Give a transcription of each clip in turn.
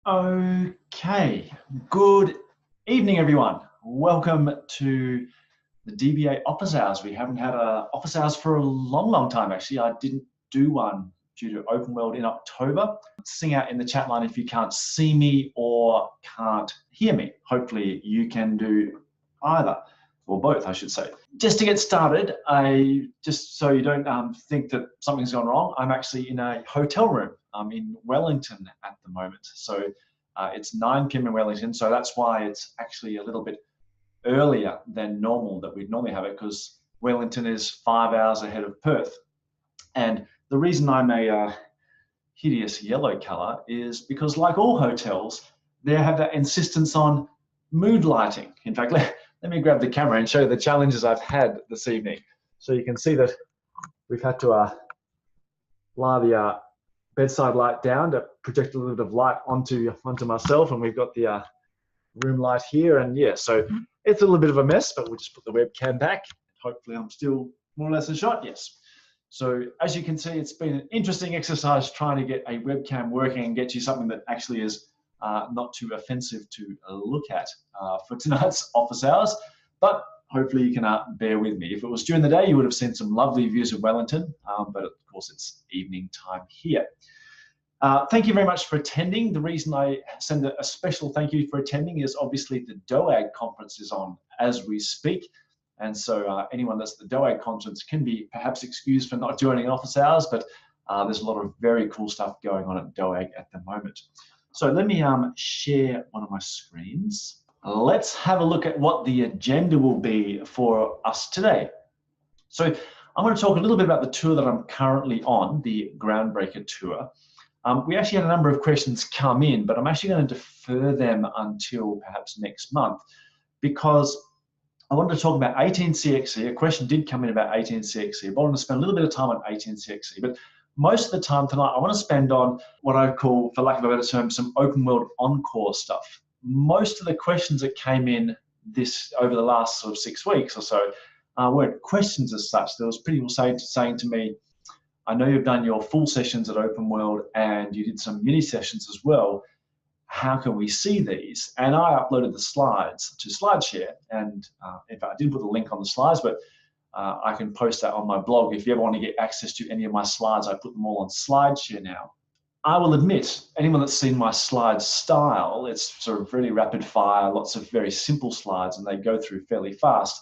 Okay, good evening, everyone. Welcome to the DBA office hours. We haven't had an office hours for a long time, actually. I didn't do one due to OpenWorld in October. Sing out in the chat line if you can't see me or can't hear me. Hopefully you can do either, or both, I should say. Just to get started, just so you don't think that something's gone wrong, I'm actually in a hotel room. I'm in Wellington at the moment. So it's 9 p.m. in Wellington, so that's why it's actually a little bit earlier than normal that we'd normally have it, because Wellington is 5 hours ahead of Perth. And the reason I'm a hideous yellow color is because, like all hotels, they have that insistence on mood lighting. In fact, let me grab the camera and show you the challenges I've had this evening. So you can see that we've had to lie the bedside light down to project a little bit of light onto myself, and we've got the room light here, and yeah, so it's a little bit of a mess, but we'll just put the webcam back. Hopefully I'm still more or less in shot. Yes. So as you can see, it's been an interesting exercise trying to get a webcam working and get you something that actually is not too offensive to look at for tonight's office hours, but hopefully you can bear with me. If it was during the day, you would have seen some lovely views of Wellington, but of course it's evening time here. Thank you very much for attending. The reason I send a special thank you for attending is obviously the DOAG conference is on as we speak. And so anyone that's at the DOAG conference can be perhaps excused for not joining office hours, but there's a lot of very cool stuff going on at DOAG at the moment. So let me share one of my screens. Let's have a look at what the agenda will be for us today. So I'm going to talk a little bit about the tour that I'm currently on, the Groundbreaker tour. We actually had a number of questions come in, but I'm actually going to defer them until perhaps next month, because I wanted to talk about 18CXE. A question did come in about 18CXE, but I want to spend a little bit of time on 18CXE. But most of the time tonight, I want to spend on what I call, for lack of a better term, some OpenWorld Encore stuff. Most of the questions that came in over the last sort of 6 weeks or so weren't questions as such. There was people saying to me, I know you've done your full sessions at OpenWorld and you did some mini sessions as well. How can we see these? And I uploaded the slides to SlideShare. And in fact, I didn't put the link on the slides, but I can post that on my blog. If you ever want to get access to any of my slides, I put them all on SlideShare now. I will admit, anyone that's seen my slide style, it's sort of really rapid fire, lots of very simple slides, and they go through fairly fast.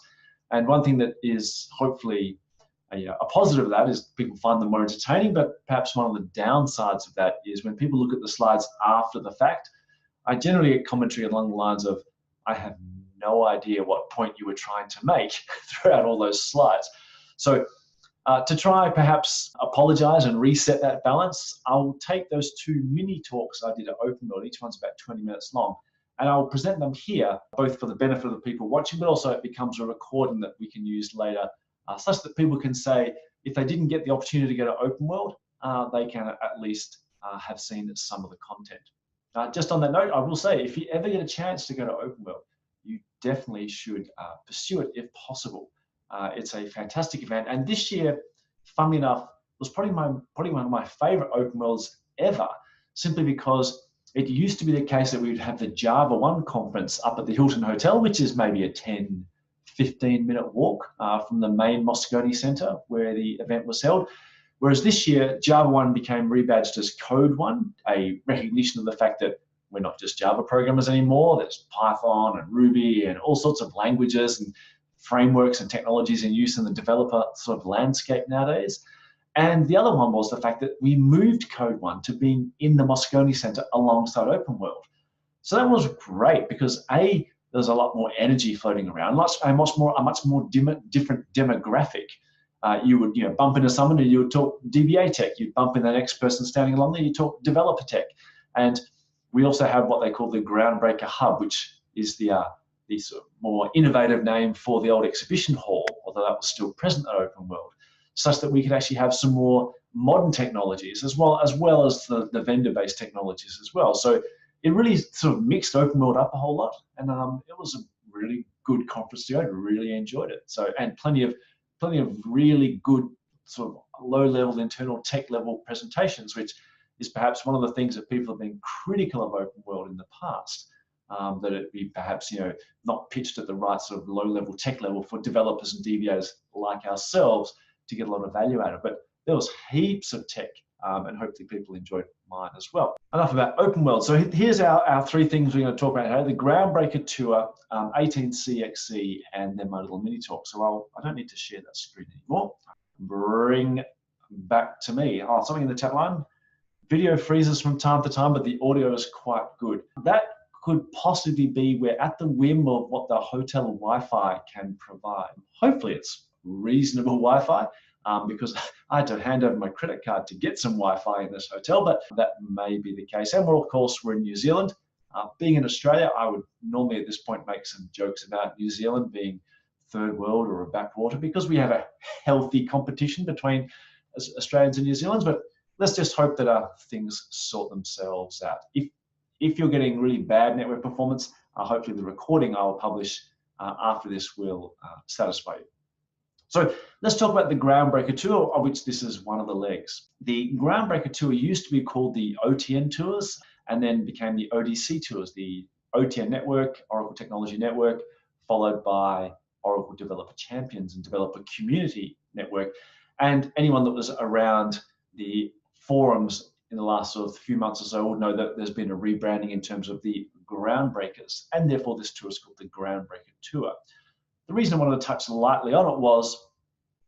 And one thing that is hopefully a positive of that is people find them more entertaining, but perhaps one of the downsides of that is when people look at the slides after the fact, I generally get commentary along the lines of, I have no idea what point you were trying to make throughout all those slides. So to try perhaps apologize and reset that balance, I'll take those 2 mini talks I did at OpenWorld, each one's about 20 minutes long, and I'll present them here, both for the benefit of the people watching, but also it becomes a recording that we can use later, such that people can say, if they didn't get the opportunity to go to OpenWorld, they can at least have seen some of the content. Just on that note, I will say, if you ever get a chance to go to OpenWorld, you definitely should pursue it if possible. It's a fantastic event, and this year, funnily enough, was probably one of my favorite OpenWorlds ever, simply because it used to be the case that we would have the Java 1 conference up at the Hilton Hotel, which is maybe a 15-minute walk from the main Moscone Center where the event was held. Whereas this year, Java 1 became rebadged as Code 1, a recognition of the fact that we're not just Java programmers anymore. There's Python and Ruby and all sorts of languages and frameworks and technologies in use in the developer sort of landscape nowadays. And the other one was the fact that we moved Code 1 to being in the Moscone Center alongside OpenWorld. So that was great because there's a lot more energy floating around, a much more different demographic. You would bump into someone and you would talk DBA tech. You'd bump into the next person standing along there, you talk developer tech. And we also have what they call the Groundbreaker Hub, which is the sort of more innovative name for the old exhibition hall, although that was still present at OpenWorld, such that we could actually have some more modern technologies as well as the vendor-based technologies as well. So it really sort of mixed OpenWorld up a whole lot, and it was a really good conference to go. I really enjoyed it. So, and plenty of really good sort of low-level internal tech level presentations, which is perhaps one of the things that people have been critical of OpenWorld in the past, that it be perhaps not pitched at the right sort of low-level tech level for developers and DBAs like ourselves to get a lot of value out of. But there was heaps of tech, and hopefully people enjoyed mine as well. Enough about OpenWorld. So here's our three things we're going to talk about today: the Groundbreaker Tour, 18CXC, and then my little mini talk. So I don't need to share that screen anymore. Bring back to me. Oh, something in the chat line. Video freezes from time to time, but the audio is quite good. That could possibly be we're at the whim of what the hotel Wi-Fi can provide. Hopefully it's reasonable Wi-Fi, because I had to hand over my credit card to get some Wi-Fi in this hotel, but that may be the case. And of course, we're in New Zealand. Being in Australia, I would normally at this point make some jokes about New Zealand being third world or a backwater, because we have a healthy competition between Australians and New Zealanders. But let's just hope that things sort themselves out. If you're getting really bad network performance, hopefully the recording I'll publish after this will satisfy you. So let's talk about the Groundbreaker Tour, of which this is one of the legs. The Groundbreaker Tour used to be called the OTN Tours, and then became the ODC Tours, the OTN Network, Oracle Technology Network, followed by Oracle Developer Champions and Developer Community Network. And anyone that was around the forums in the last sort of few months or so would know that there's been a rebranding in terms of the Groundbreakers, and therefore this tour is called the Groundbreaker Tour. The reason I wanted to touch lightly on it was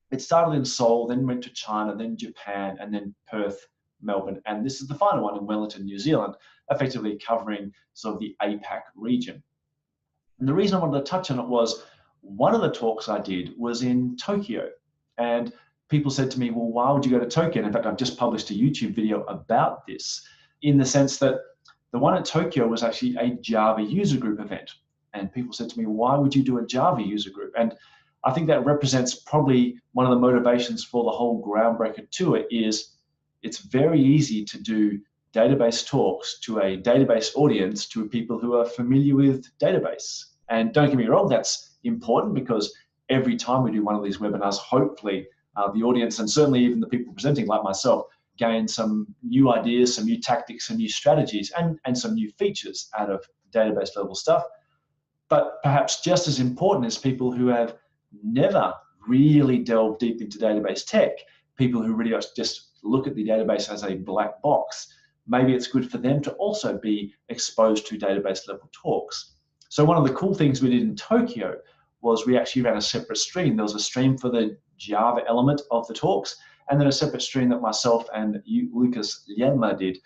it started in Seoul, then went to China, then Japan, and then Perth, Melbourne, and this is the final one in Wellington, New Zealand, effectively covering sort of the APAC region. And the reason I wanted to touch on it was one of the talks I did was in Tokyo, and people said to me, well, why would you go to Tokyo? And in fact, I've just published a YouTube video about this, in the sense that the one at Tokyo was actually a Java user group event. And people said to me, why would you do a Java user group? And I think that represents probably one of the motivations for the whole Groundbreaker Tour. Is it's very easy to do database talks to a database audience, to people who are familiar with database. And don't get me wrong, that's important, because every time we do one of these webinars, hopefully the audience, and certainly even the people presenting like myself, gain some new ideas, some new tactics, some new strategies, and some new features out of database level stuff. But perhaps just as important is people who have never really delved deep into database tech, people who really just look at the database as a black box. Maybe it's good for them to also be exposed to database level talks. So one of the cool things we did in Tokyo was we actually ran a separate stream. There was a stream for the Java element of the talks, and then a separate stream that myself and Lucas Ljelma did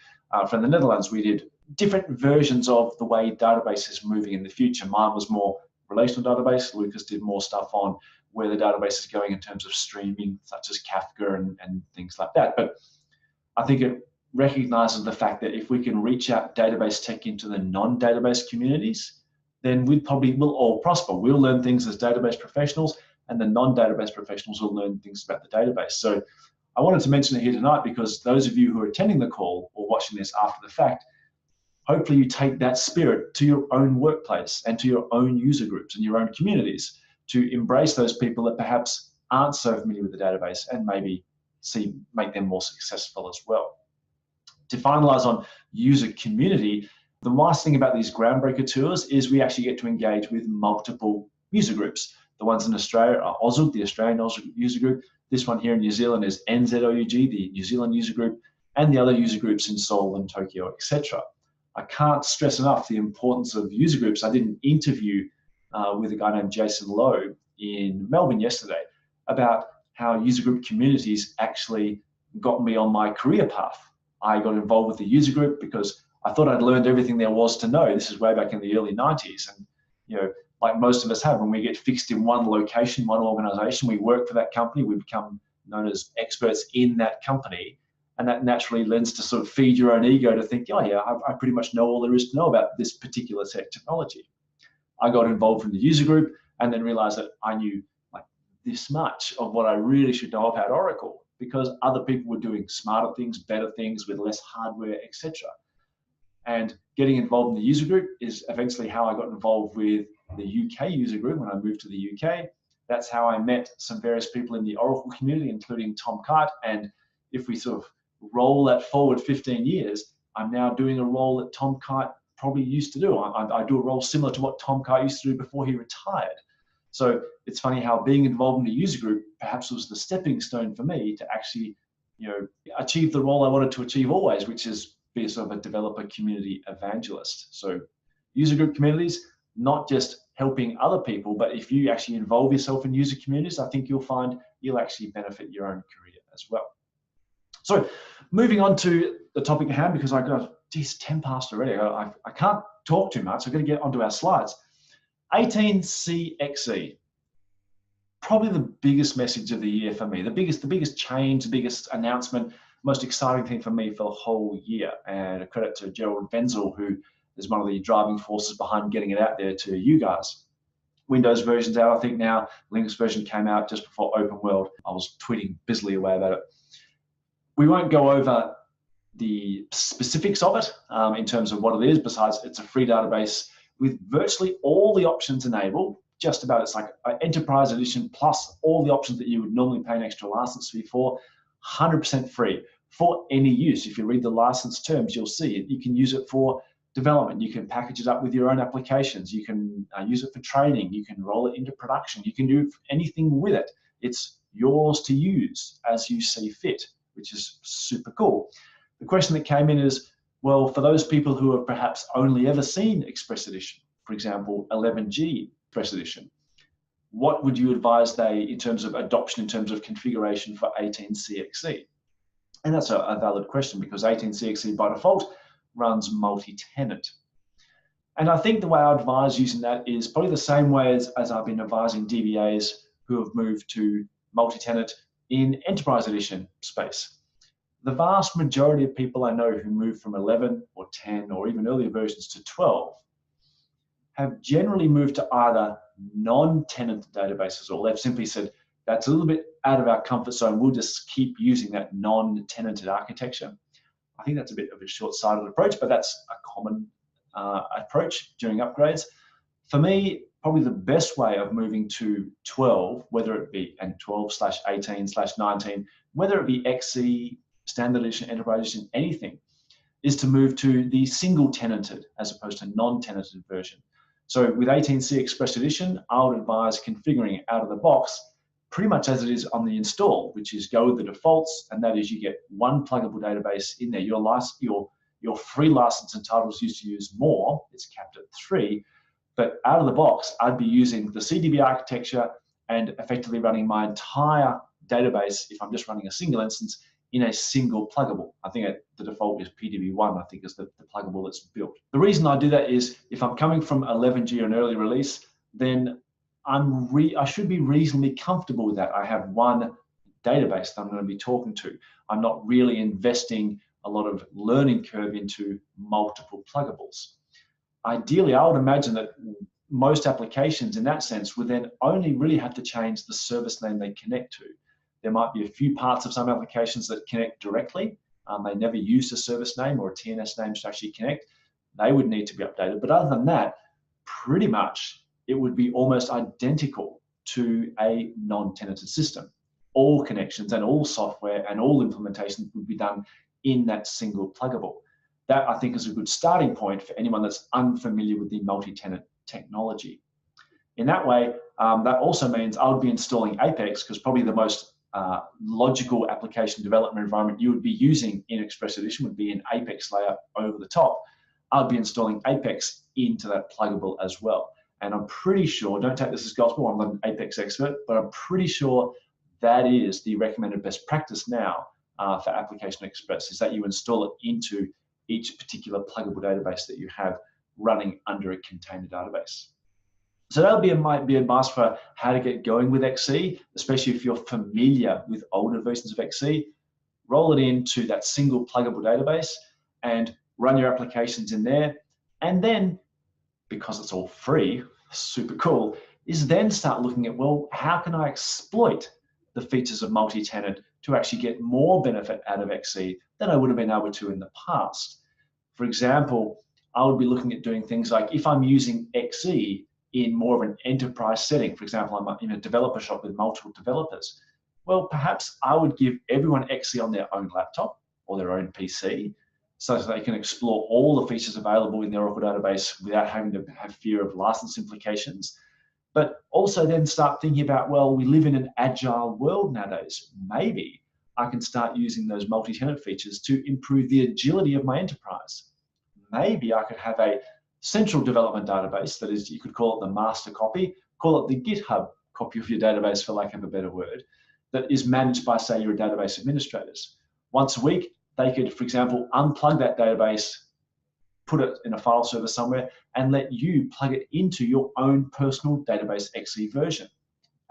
from the Netherlands. We did different versions of the way database is moving in the future. Mine was more relational database. Lucas did more stuff on where the database is going in terms of streaming, such as Kafka and things like that. But I think it recognizes the fact that if we can reach out database tech into the non-database communities, then we'll all prosper. We'll learn things as database professionals, and the non-database professionals will learn things about the database. So I wanted to mention it here tonight, because those of you who are attending the call or watching this after the fact, hopefully you take that spirit to your own workplace and to your own user groups and your own communities, to embrace those people that perhaps aren't so familiar with the database, and maybe make them more successful as well. To finalize on user community, the nice thing about these Groundbreaker Tours is we actually get to engage with multiple user groups. The ones in Australia are OSUG, the Australian OSUG user group. This one here in New Zealand is NZOUG, the New Zealand user group, and the other user groups in Seoul and Tokyo, etc. I can't stress enough the importance of user groups. I did an interview with a guy named Jason Lowe in Melbourne yesterday about how user group communities actually got me on my career path. I got involved with the user group because I thought I'd learned everything there was to know. This is way back in the early 90s. And, like most of us have, when we get fixed in one location, one organization, we work for that company, we become known as experts in that company. And that naturally lends to sort of feed your own ego to think, oh yeah, I pretty much know all there is to know about this particular technology. I got involved in the user group and then realized that I knew like this much of what I really should know about Oracle, because other people were doing smarter things, better things with less hardware, etc. And getting involved in the user group is eventually how I got involved with the UK user group when I moved to the UK. That's how I met some various people in the Oracle community, including Tom Kite. And if we sort of roll that forward 15 years, I'm now doing a role that Tom Kite probably used to do. I do a role similar to what Tom Kite used to do before he retired. So it's funny how being involved in a user group perhaps was the stepping stone for me to actually, achieve the role I wanted to achieve always, which is be sort of a developer community evangelist. So user group communities, not just helping other people, but if you actually involve yourself in user communities, I think you'll find you'll actually benefit your own career as well. So moving on to the topic at hand, because I got, geez, 10 past already. I can't talk too much. I've got to get onto our slides. 18CXE, probably the biggest message of the year for me, the biggest change, the biggest announcement, most exciting thing for me for the whole year. And a credit to Gerald Wenzel, who is one of the driving forces behind getting it out there to you guys. Windows version's out, I think now. Linux version came out just before OpenWorld. I was tweeting busily away about it. We won't go over the specifics of it in terms of what it is, besides it's a free database with virtually all the options enabled. Just about, it's like an enterprise edition plus all the options that you would normally pay an extra license fee for, 100% free for any use. If you read the license terms, you'll see it. You can use it for development. You can package it up with your own applications. You can use it for training. You can roll it into production. You can do anything with it. It's yours to use as you see fit, which is super cool. The question that came in is, well, for those people who have perhaps only ever seen Express Edition, for example, 11G Express Edition, what would you advise they, in terms of adoption, in terms of configuration for 18CXE? And that's a valid question, because 18CXE by default runs multi-tenant. And I think the way I advise using that is probably the same way as I've been advising DBAs who have moved to multi-tenant in Enterprise Edition space. The vast majority of people I know who move from 11 or 10 or even earlier versions to 12 have generally moved to either non-tenant databases, or they've simply said, that's a little bit out of our comfort zone, we'll just keep using that non-tenanted architecture. I think that's a bit of a short-sighted approach, but that's a common approach during upgrades. For me, probably the best way of moving to 12, whether it be, and 12/18/19, whether it be XE, Standard Edition, Enterprise Edition, anything, is to move to the single tenanted as opposed to non-tenanted version. So with 18C Express Edition, I would advise configuring it out of the box pretty much as it is on the install, which is go with the defaults, and that is you get one pluggable database in there. Your free license entitles you to use more, it's capped at 3, but out of the box, I'd be using the CDB architecture and effectively running my entire database, if I'm just running a single instance, in a single pluggable. I think the default is PDB1, I think is the pluggable that's built. The reason I do that is if I'm coming from 11G or an early release, then I should be reasonably comfortable with that. I have one database that I'm going to be talking to. I'm not really investing a lot of learning curve into multiple pluggables. Ideally, I would imagine that most applications in that sense would then only really have to change the service name they connect to. There might be a few parts of some applications that connect directly. They never use a service name or a TNS name to actually connect. They would need to be updated. But other than that, pretty much it would be almost identical to a non-tenanted system. All connections and all software and all implementations would be done in that single pluggable. That, I think, is a good starting point for anyone that's unfamiliar with the multi-tenant technology. In that way, that also means I would be installing Apex, because probably the most logical application development environment you would be using in Express Edition would be an Apex layer over the top. I'd be installing Apex into that pluggable as well. And I'm pretty sure, don't take this as gospel, I'm not an Apex expert, but I'm pretty sure that is the recommended best practice now for Application Express, is that you install it into each particular pluggable database that you have running under a container database. So that'll might be advice for how to get going with XE, especially if you're familiar with older versions of XE. Roll it into that single pluggable database and run your applications in there. And then, because it's all free, super cool, is then start looking at, well, how can I exploit the features of multi-tenant to actually get more benefit out of XE than I would have been able to in the past? For example, I would be looking at doing things like, if I'm using XE in more of an enterprise setting, for example, I'm in a developer shop with multiple developers, well, perhaps I would give everyone XE on their own laptop or their own PC, so that they can explore all the features available in their Oracle database without having to have fear of license implications. But also then start thinking about, well, we live in an agile world nowadays. Maybe I can start using those multi-tenant features to improve the agility of my enterprise. Maybe I could have a central development database, that is, you could call it the master copy, call it the GitHub copy of your database, for lack of a better word, that is managed by, say, your database administrators. Once a week, they could, for example, unplug that database, put it in a file server somewhere, and let you plug it into your own personal database XE version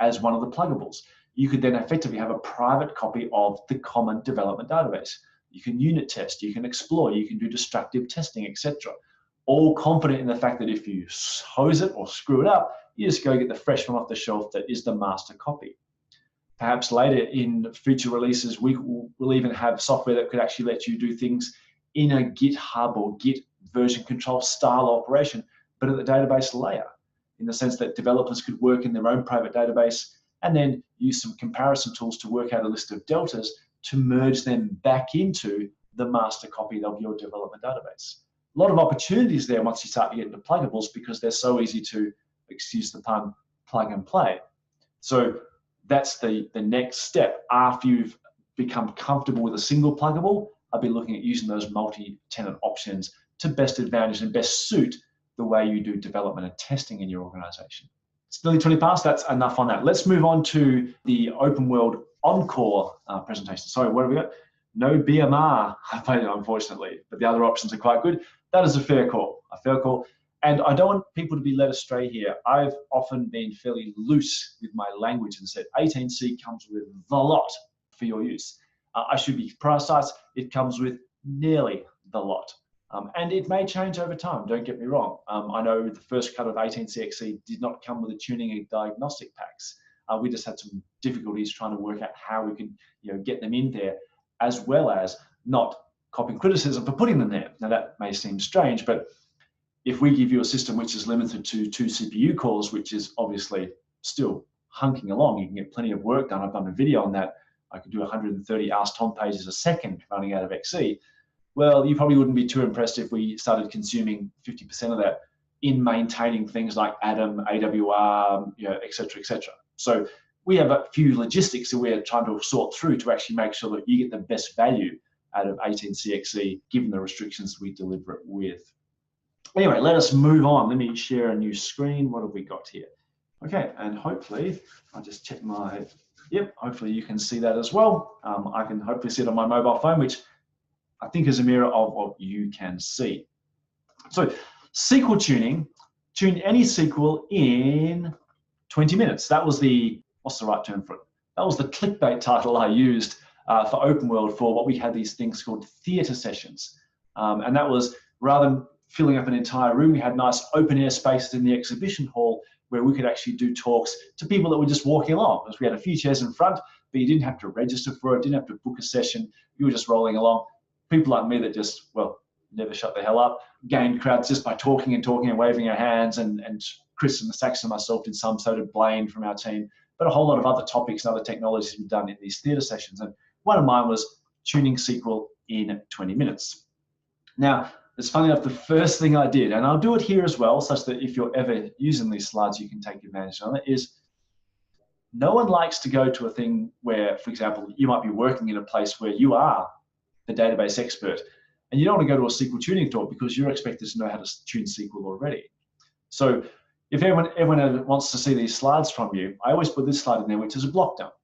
as one of the pluggables. You could then effectively have a private copy of the common development database. You can unit test, you can explore, you can do destructive testing, etc. All confident in the fact that if you hose it or screw it up, you just go get the fresh one off the shelf that is the master copy. Perhaps later in future releases, we'll even have software that could actually let you do things in a GitHub or Git version control style operation, but at the database layer, in the sense that developers could work in their own private database and then use some comparison tools to work out a list of deltas to merge them back into the master copy of your development database. A lot of opportunities there once you start to get into pluggables, because they're so easy to, excuse the pun, plug and play. So that's the next step. After you've become comfortable with a single pluggable, I'll be looking at using those multi-tenant options to best advantage and best suit the way you do development and testing in your organization. It's nearly 20 past, that's enough on that. Let's move on to the OpenWorld Encore presentation. Sorry, what have we got? No BMR, unfortunately, but the other options are quite good. That is a fair call, And I don't want people to be led astray here. I've often been fairly loose with my language and said 18C comes with the lot for your use. I should be precise, it comes with nearly the lot. And it may change over time, don't get me wrong. I know the first cut of 18CXE did not come with the tuning and diagnostic packs. We just had some difficulties trying to work out how we could get them in there, as well as not copying criticism for putting them there. Now that may seem strange, but if we give you a system which is limited to 2 CPU cores, which is obviously still hunking along, you can get plenty of work done. I've done a video on that. I could do 130 Ask Tom pages a second running out of XE. Well, you probably wouldn't be too impressed if we started consuming 50% of that in maintaining things like Atom, AWR, et cetera, et cetera. So we have a few logistics that we're trying to sort through to actually make sure that you get the best value out of 18CXE, given the restrictions we deliver it with. Anyway, let us move on. Let me share a new screen. What have we got here? Okay, and hopefully, I'll just check my, yep, hopefully you can see that as well. I can hopefully see it on my mobile phone, which I think is a mirror of what you can see. So SQL tuning, tune any SQL in 20 minutes. That was the, what's the right term for it? That was the clickbait title I used for OpenWorld for what we had these things called theater sessions. And that was, rather than filling up an entire room, we had nice open air spaces in the exhibition hall where we could actually do talks to people that were just walking along. Because we had a few chairs in front, but you didn't have to register for it, didn't have to book a session. You were just rolling along. People like me that just, well, never shut the hell up, gained crowds just by talking and waving our hands, and Chris and Saxon and myself did some, so did Blaine from our team, but a whole lot of other topics and other technologies we've done in these theater sessions. And one of mine was tuning SQL in 20 minutes. Now, it's funny enough, the first thing I did, and I'll do it here as well, such that if you're ever using these slides, you can take advantage of it, is no one likes to go to a thing where, for example, you might be working in a place where you are the database expert, and you don't want to go to a SQL tuning talk because you're expected to know how to tune SQL already. So if everyone wants to see these slides from you, I always put this slide in there, which is a block dump.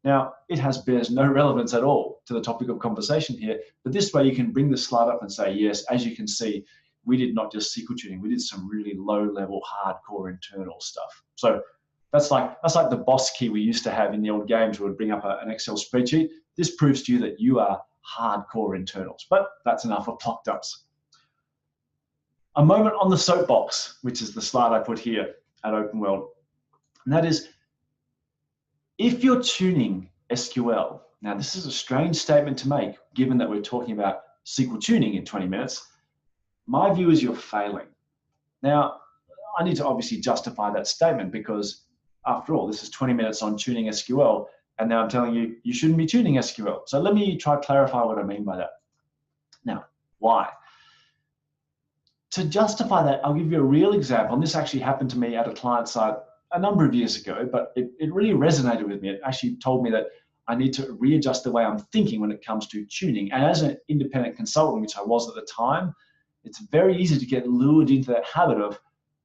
Now, it bears no relevance at all to the topic of conversation here, but this way you can bring the slide up and say, yes, as you can see, we did not just SQL tuning, we did some really low-level, hardcore internal stuff. So that's like the boss key we used to have in the old games, where we'd bring up an Excel spreadsheet. This proves to you that you are hardcore internals, but that's enough of block dumps. A moment on the soapbox, which is the slide I put here at OpenWorld, and that is, if you're tuning SQL, now this is a strange statement to make, given that we're talking about SQL tuning in 20 minutes, my view is you're failing. Now, I need to obviously justify that statement because, after all, this is 20 minutes on tuning SQL, and now I'm telling you, you shouldn't be tuning SQL. So let me try to clarify what I mean by that. Now, why? To justify that, I'll give you a real example. And this actually happened to me at a client site a number of years ago, but it really resonated with me. It actually told me that I need to readjust the way I'm thinking when it comes to tuning. And as an independent consultant, which I was at the time, it's very easy to get lured into that habit of,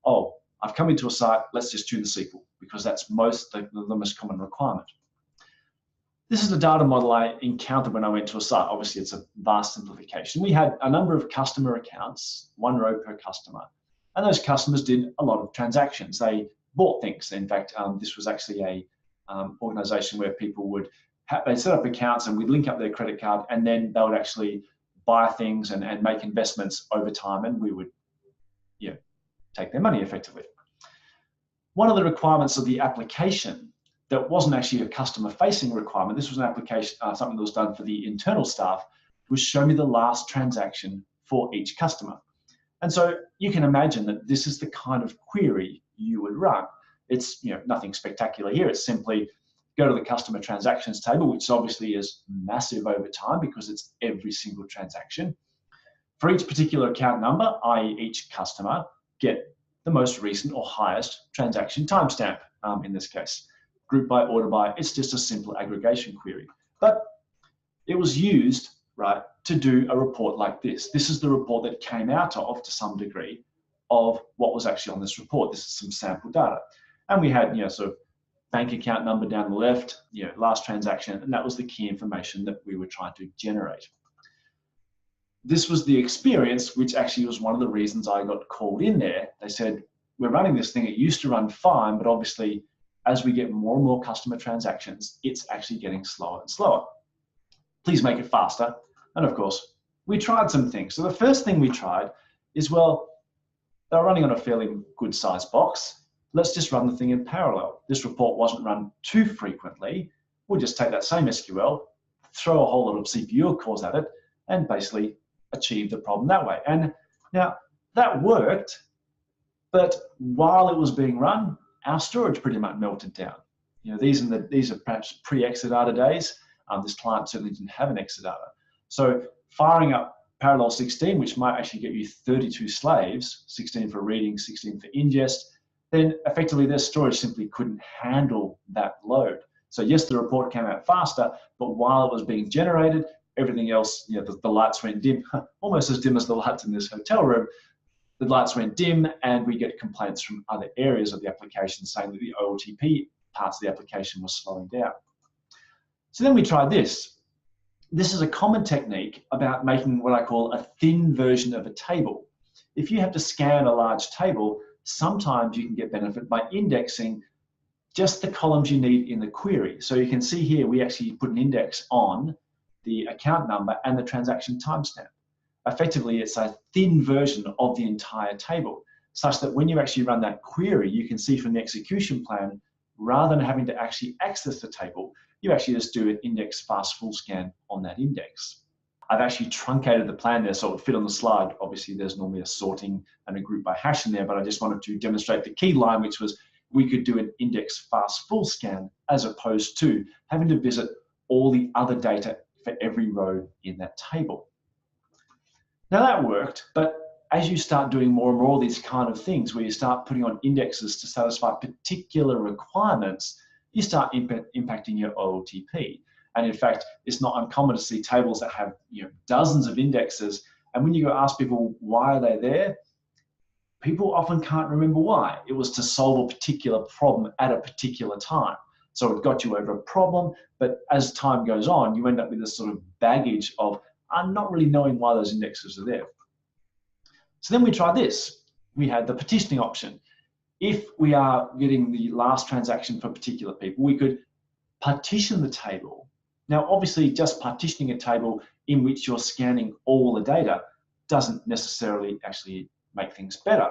oh, I've come into a site, let's just tune the SQL, because that's the most common requirement. This is the data model I encountered when I went to a site. Obviously, it's a vast simplification. We had a number of customer accounts, 1 row per customer, and those customers did a lot of transactions. They bought things. In fact, this was actually a organization where people would they set up accounts and we'd link up their credit card, and then they would actually buy things and make investments over time, and we would take their money effectively. One of the requirements of the application that wasn't actually a customer-facing requirement, this was an application, something that was done for the internal staff, was show me the last transaction for each customer. And so you can imagine that this is the kind of query you would run. It's nothing spectacular here. It's simply go to the customer transactions table, which obviously is massive over time because it's every single transaction. For each particular account number, i.e. each customer, get the most recent or highest transaction timestamp in this case. Group by, order by, it's just a simple aggregation query. But it was used, right, to do a report like this. This is the report that came out of, to some degree, of what was actually on this report. This is some sample data. And we had, sort of bank account number down the left, last transaction, and that was the key information that we were trying to generate. This was the experience, which actually was one of the reasons I got called in there. They said, we're running this thing, it used to run fine, but obviously as we get more and more customer transactions, it's actually getting slower and slower. Please make it faster. And of course, we tried some things. So the first thing we tried is, well, they're running on a fairly good sized box. Let's just run the thing in parallel. This report wasn't run too frequently. We'll just take that same SQL, throw a whole lot of CPU cores at it, and basically achieve the problem that way. And now that worked, but while it was being run, our storage pretty much melted down. These are perhaps pre-Exadata days. This client certainly didn't have an Exadata. So firing up parallel 16, which might actually get you 32 slaves, 16 for reading, 16 for ingest, then effectively their storage simply couldn't handle that load. So yes, the report came out faster, but while it was being generated, everything else, the lights went dim, almost as dim as the lights in this hotel room. The lights went dim, and we get complaints from other areas of the application saying that the OLTP parts of the application were slowing down. So then we tried this. This is a common technique about making what I call a thin version of a table. If you have to scan a large table, sometimes you can get benefit by indexing just the columns you need in the query. So you can see here, we actually put an index on the account number and the transaction timestamp. Effectively, it's a thin version of the entire table, such that when you actually run that query, you can see from the execution plan, rather than having to actually access the table, you actually just do an index fast full scan on that index. I've actually truncated the plan there so it would fit on the slide. Obviously, there's normally a sorting and a group by hash in there, but I just wanted to demonstrate the key line, which was we could do an index fast full scan as opposed to having to visit all the other data for every row in that table. Now that worked, but as you start doing more and more of these kind of things where you start putting on indexes to satisfy particular requirements, you start impacting your OLTP. And in fact, it's not uncommon to see tables that have dozens of indexes. And when you go ask people why are they there, people often can't remember why. It was to solve a particular problem at a particular time. So it got you over a problem, but as time goes on, you end up with this sort of baggage of not really knowing why those indexes are there. So then we tried this. We had the partitioning option. If we are getting the last transaction for particular people, we could partition the table. Now, obviously, just partitioning a table in which you're scanning all the data doesn't necessarily actually make things better.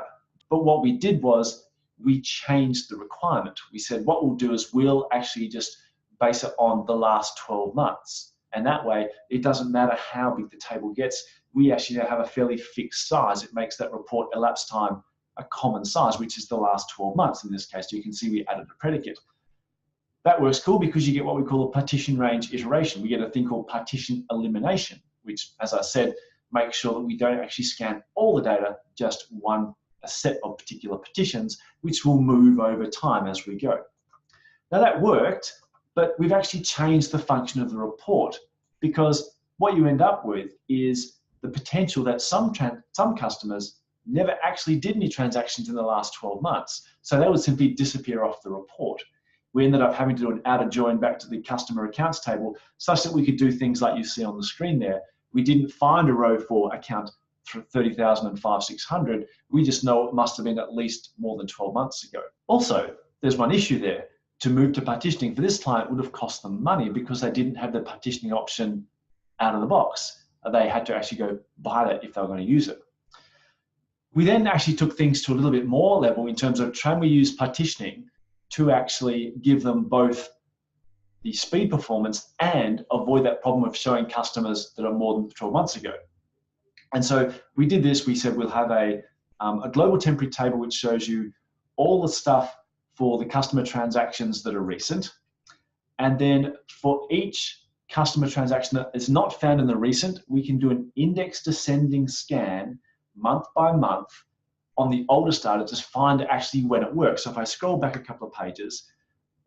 But what we did was we changed the requirement. We said what we'll do is we'll actually just base it on the last 12 months. And that way, it doesn't matter how big the table gets. We actually have a fairly fixed size. It makes that report elapsed time a common size, which is the last 12 months. In this case, you can see we added a predicate. That works cool because you get what we call a partition range iteration. We get a thing called partition elimination, which, as I said, make sure that we don't actually scan all the data, just a set of particular petitions, which will move over time as we go. Now that worked, but we've actually changed the function of the report, because what you end up with is the potential that some customers never actually did any transactions in the last 12 months. So they would simply disappear off the report. We ended up having to do an outer join back to the customer accounts table such that we could do things like you see on the screen there. We didn't find a row for account 30,005,600. We just know it must have been at least more than 12 months ago. Also, there's one issue there. To move to partitioning for this client would have cost them money because they didn't have the partitioning option out of the box. They had to actually go buy that if they were going to use it. We then actually took things to a little bit more level in terms of can we use partitioning to actually give them both the speed performance and avoid that problem of showing customers that are more than 12 months ago. And so we did this. We said we'll have a global temporary table which shows you all the stuff for the customer transactions that are recent. And then for each customer transaction that is not found in the recent, we can do an index descending scan month by month on the oldest data to find actually when it works. So if I scroll back a couple of pages,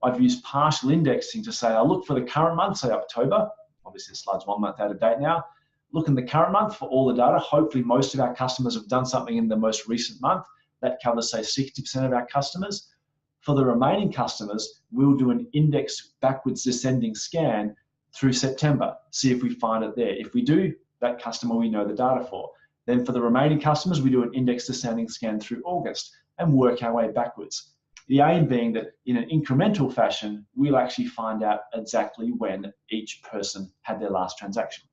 I've used partial indexing to say, I'll look for the current month, say October. Obviously the slide's 1 month out of date now. Look in the current month for all the data. Hopefully most of our customers have done something in the most recent month. That covers, say, 60% of our customers. For the remaining customers, we'll do an index backwards descending scan through September, see if we find it there. If we do, that customer we know the data for. Then for the remaining customers, we do an index descending scan through August and work our way backwards. The aim being that in an incremental fashion, we'll actually find out exactly when each person had their last transaction.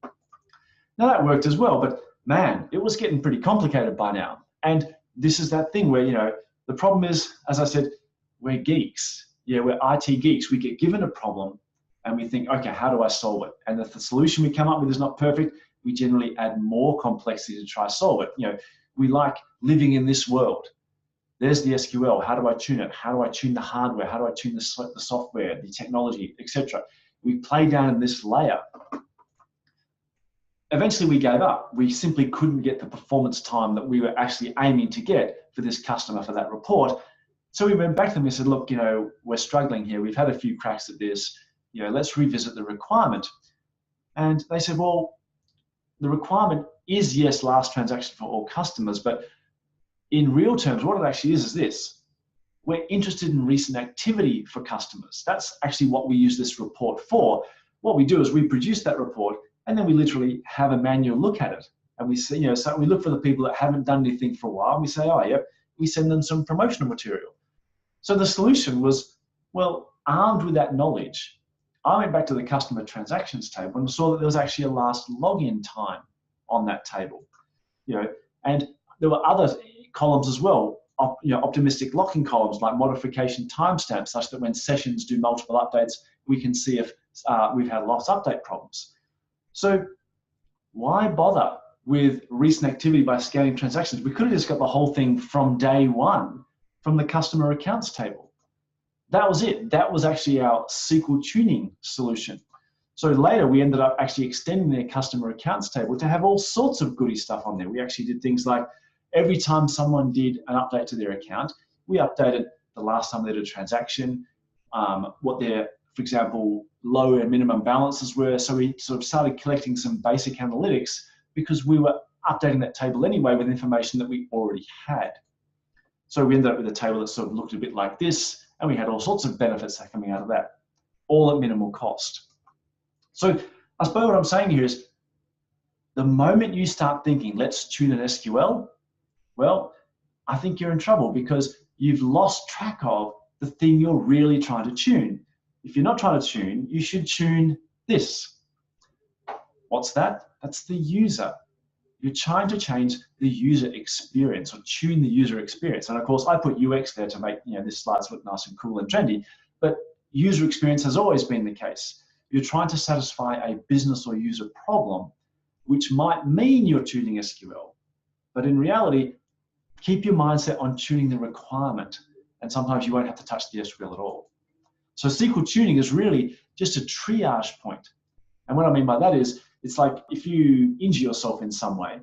Now that worked as well, but man, it was getting pretty complicated by now. And this is that thing where, the problem is, as I said, we're geeks. Yeah, we're IT geeks. We get given a problem and we think, okay, how do I solve it? And if the solution we come up with is not perfect, we generally add more complexity to try to solve it. We like living in this world. There's the SQL. How do I tune it? How do I tune the hardware? How do I tune the software, the technology, etc.? We play down in this layer. Eventually we gave up. We simply couldn't get the performance time that we were actually aiming to get for this customer for that report. So we went back to them and said, look, we're struggling here. We've had a few cracks at this. Let's revisit the requirement. And they said, well, the requirement is, yes, last transaction for all customers, but in real terms, what it actually is this. We're interested in recent activity for customers. That's actually what we use this report for. What we do is we produce that report and then we literally have a manual look at it. And we say, so we look for the people that haven't done anything for a while. And we say, oh, yep, we send them some promotional material. So the solution was, well, armed with that knowledge, I went back to the customer transactions table and saw that there was actually a last login time on that table. And there were other columns as well, optimistic locking columns like modification timestamps, such that when sessions do multiple updates, we can see if we've had lost update problems. So why bother with recent activity by scanning transactions? We could have just got the whole thing from day one from the customer accounts table. That was it. That was actually our SQL tuning solution. So later we ended up actually extending their customer accounts table to have all sorts of goody stuff on there. We actually did things like every time someone did an update to their account, we updated the last time they did a transaction, what their, for example, low and minimum balances were. So we sort of started collecting some basic analytics because we were updating that table anyway with information that we already had. So we ended up with a table that sort of looked a bit like this, and we had all sorts of benefits that are coming out of that, all at minimal cost. So I suppose what I'm saying here is the moment you start thinking, let's tune an SQL, well, I think you're in trouble because you've lost track of the thing you're really trying to tune. If you're not trying to tune, you should tune this. What's that? That's the user. You're trying to change the user experience or tune the user experience. And of course, I put UX there to make this slides look nice and cool and trendy, but user experience has always been the case. You're trying to satisfy a business or user problem, which might mean you're tuning SQL. But in reality, keep your mindset on tuning the requirement. And sometimes you won't have to touch the SQL at all. So SQL tuning is really just a triage point. And what I mean by that is It's like if you injure yourself in some way,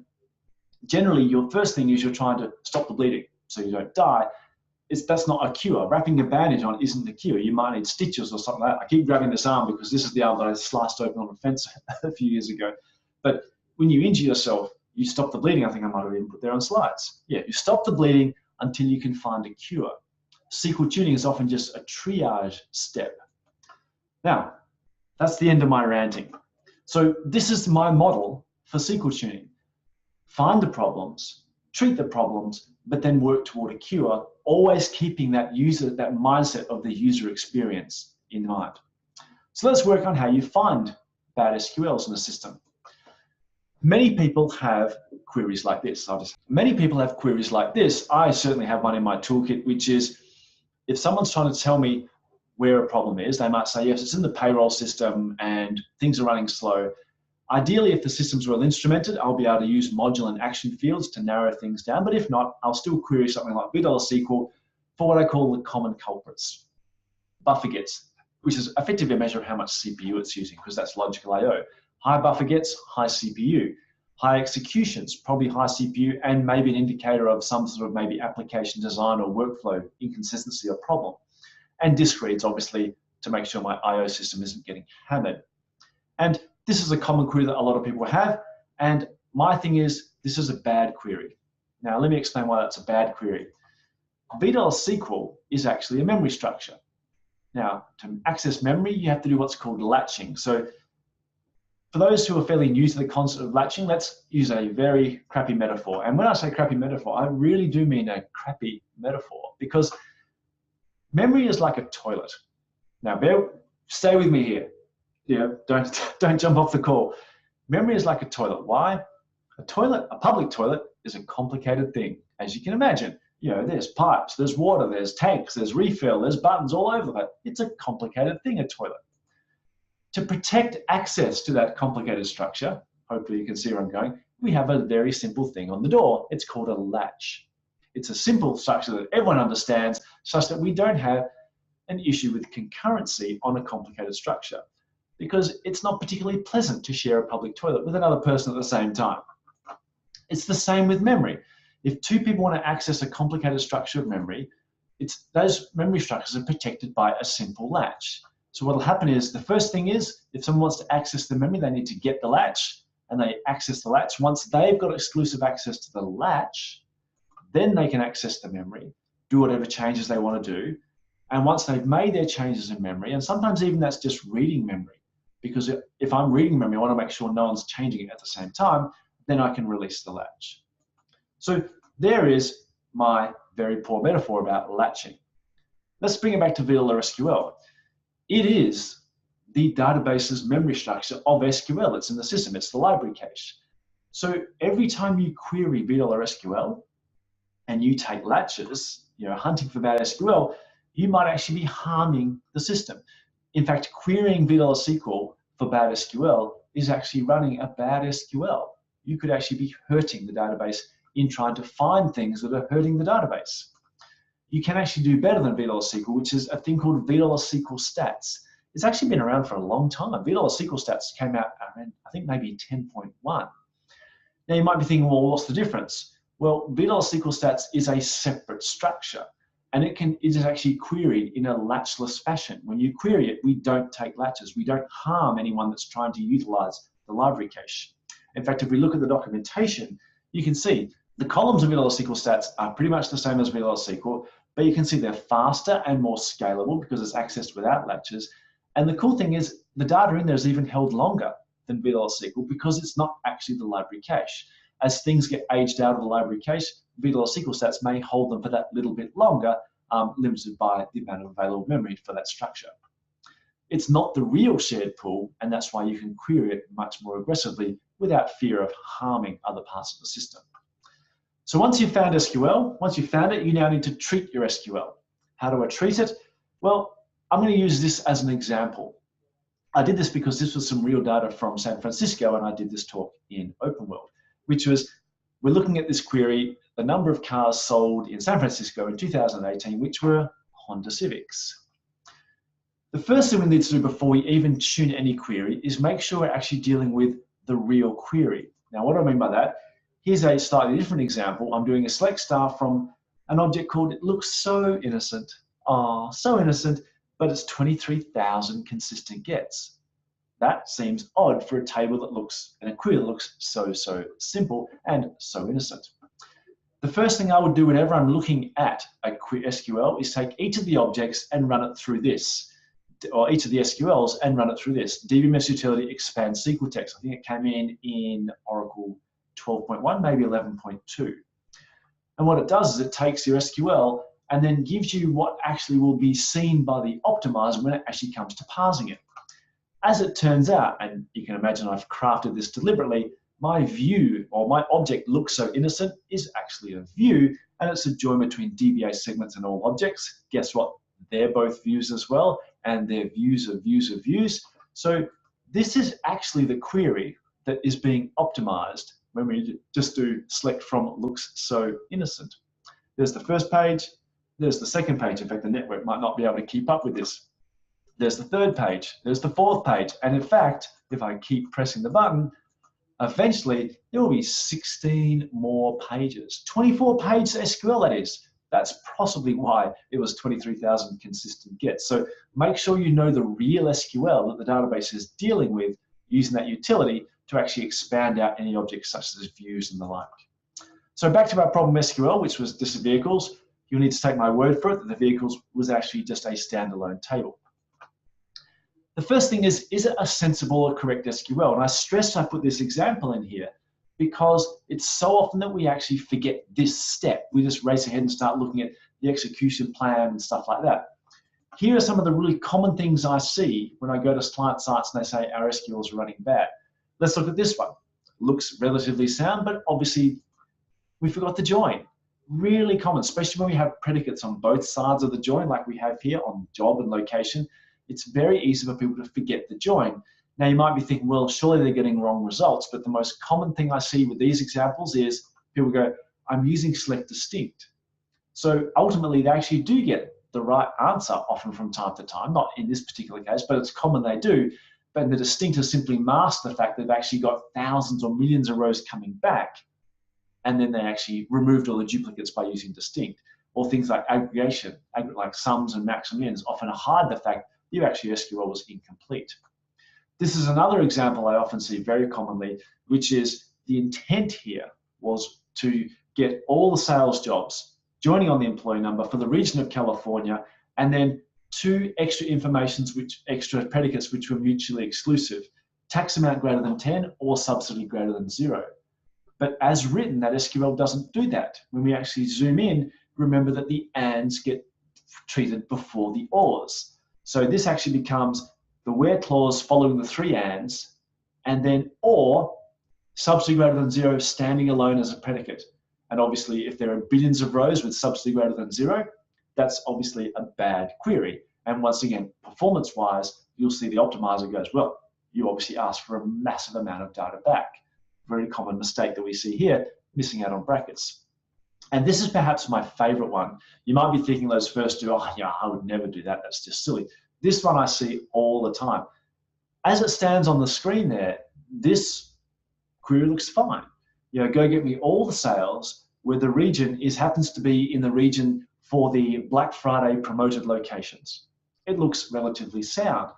generally your first thing is you're trying to stop the bleeding so you don't die. That's not a cure. Wrapping a bandage on isn't the cure. You might need stitches or something like that. I keep grabbing this arm because this is the arm that I sliced open on a fence a few years ago. But when you injure yourself, you stop the bleeding. I think I might have even put there on slides. Yeah, you stop the bleeding until you can find a cure. SQL tuning is often just a triage step. Now, that's the end of my ranting. So this is my model for SQL tuning. Find the problems, treat the problems, but then work toward a cure, always keeping that mindset of the user experience in mind. So let's work on how you find bad SQLs in the system. Many people have queries like this. Many people have queries like this. I certainly have one in my toolkit, which is if someone's trying to tell me where a problem is, they might say, yes, it's in the payroll system and things are running slow. Ideally, if the system's well instrumented, I'll be able to use module and action fields to narrow things down. But if not, I'll still query something like $SQL for what I call the common culprits. Buffer gets, which is effectively a measure of how much CPU it's using, because that's logical I/O. High buffer gets, high CPU. High executions, probably high CPU, and maybe an indicator of some sort of maybe application design or workflow inconsistency or problem. And disk reads, obviously, to make sure my I/O system isn't getting hammered. And this is a common query that a lot of people have. And my thing is, this is a bad query. Now, let me explain why that's a bad query. SQL is actually a memory structure. Now, to access memory, you have to do what's called latching. So for those who are fairly new to the concept of latching, let's use a very crappy metaphor. And when I say crappy metaphor, I really do mean a crappy metaphor, because memory is like a toilet. Now, stay with me here. Don't jump off the call. Memory is like a toilet. Why? A public toilet is a complicated thing, as you can imagine. There's pipes, there's water, there's tanks, there's refill, there's buttons all over the place. It's a complicated thing, a toilet. To protect access to that complicated structure, hopefully you can see where I'm going, we have a very simple thing on the door. It's called a latch. It's a simple structure that everyone understands, such that we don't have an issue with concurrency on a complicated structure, because it's not particularly pleasant to share a public toilet with another person at the same time. It's the same with memory. If two people want to access a complicated structure of memory, those memory structures are protected by a simple latch. So what will happen is, the first thing is, if someone wants to access the memory, they need to get the latch, and they access the latch. Once they've got exclusive access to the latch, then they can access the memory, do whatever changes they want to do. And once they've made their changes in memory, and sometimes even that's just reading memory, because if I'm reading memory, I want to make sure no one's changing it at the same time, then I can release the latch. So there is my very poor metaphor about latching. Let's bring it back to SQL. It is the database's memory structure of SQL. It's in the system. It's the library cache. So every time you query SQL and you take latches, hunting for bad SQL, you might actually be harming the system. In fact, querying SQL for bad SQL is actually running a bad SQL. You could actually be hurting the database in trying to find things that are hurting the database. You can actually do better than SQL, which is a thing called SQL Stats. It's actually been around for a long time. SQL Stats came out, I think maybe 10.1. Now you might be thinking, well, what's the difference? Well, SQL Stats is a separate structure, and it is actually queried in a latchless fashion. When you query it, we don't take latches. We don't harm anyone that's trying to utilize the library cache. In fact, if we look at the documentation, you can see the columns of SQL Stats are pretty much the same as SQL, but you can see they're faster and more scalable because it's accessed without latches. And the cool thing is the data in there is even held longer than SQL because it's not actually the library cache. As things get aged out of the library cache, SQL Stats may hold them for that little bit longer, limited by the amount of available memory for that structure. It's not the real shared pool, and that's why you can query it much more aggressively without fear of harming other parts of the system. So once you've found SQL, you now need to treat your SQL. How do I treat it? Well, I'm going to use this as an example. I did this because this was some real data from San Francisco, and I did this talk in OpenWorld, which was, we're looking at this query, the number of cars sold in San Francisco in 2018, which were Honda Civics. The first thing we need to do before we even tune any query is make sure we're actually dealing with the real query. Now, what do I mean by that? Here's a slightly different example. I'm doing a select star from an object called "It looks so innocent." Oh, so innocent, but it's 23,000 consistent gets. That seems odd for a table that looks, and a query that looks so simple and so innocent. The first thing I would do whenever I'm looking at a SQL is take each of the objects and run it through this, or each of the SQLs and run it through this. DBMS utility expand SQL text. I think it came in Oracle 12.1, maybe 11.2. And what it does is it takes your SQL and then gives you what actually will be seen by the optimizer when it actually comes to parsing it. As it turns out, and you can imagine I've crafted this deliberately, my view or my object looks so innocent is actually a view, and it's a join between DBA segments and all objects. Guess what? They're both views as well, and they're views of views of views. So this is actually the query that is being optimized when we just do select from looks so innocent. There's the first page, there's the second page. In fact, the network might not be able to keep up with this. There's the third page, there's the fourth page, and in fact, if I keep pressing the button, eventually there will be 16 more pages. 24 pages SQL, that is. That's possibly why it was 23,000 consistent gets. So make sure you know the real SQL that the database is dealing with using that utility to actually expand out any objects such as views and the like. So back to our problem SQL, which was just vehicles. You'll need to take my word for it that the vehicles was actually just a standalone table. The first thing is it a sensible or correct SQL? And I put this example in here because it's so often that we actually forget this step. We just race ahead and start looking at the execution plan and stuff like that. Here are some of the really common things I see when I go to client sites and they say our SQL is running bad. Let's look at this one. Looks relatively sound, but obviously we forgot the join. Really common, especially when we have predicates on both sides of the join like we have here on job and location. It's very easy for people to forget the join. Now you might be thinking, well, surely they're getting wrong results, but the most common thing I see with these examples is people go, I'm using select distinct. So ultimately they actually do get the right answer often from time to time, not in this particular case, but it's common they do. But the distinct has simply masked the fact that they've actually got thousands or millions of rows coming back, and then they actually removed all the duplicates by using distinct. Or things like aggregation, like sums and max and mins, often hide the fact your actually SQL was incomplete. This is another example I often see very commonly, which is the intent here was to get all the sales jobs joining on the employee number for the region of California, and then two extra extra predicates which were mutually exclusive, tax amount greater than 10 or subsidy greater than 0. But as written, that SQL doesn't do that. When we actually zoom in, remember that the ands get treated before the ors. So this actually becomes the where clause following the three ands, and then or subsidy greater than 0 standing alone as a predicate. And obviously, if there are billions of rows with subsidy greater than 0, that's obviously a bad query. And once again, performance-wise, you'll see the optimizer goes, well, you obviously asked for a massive amount of data back. Very common mistake that we see here, missing out on brackets. And this is perhaps my favorite one. You might be thinking those first two, oh yeah, I would never do that, that's just silly. This one I see all the time. As it stands on the screen there, this query looks fine. You know, go get me all the sales where the region happens to be in the region for the Black Friday promoted locations. It looks relatively sound,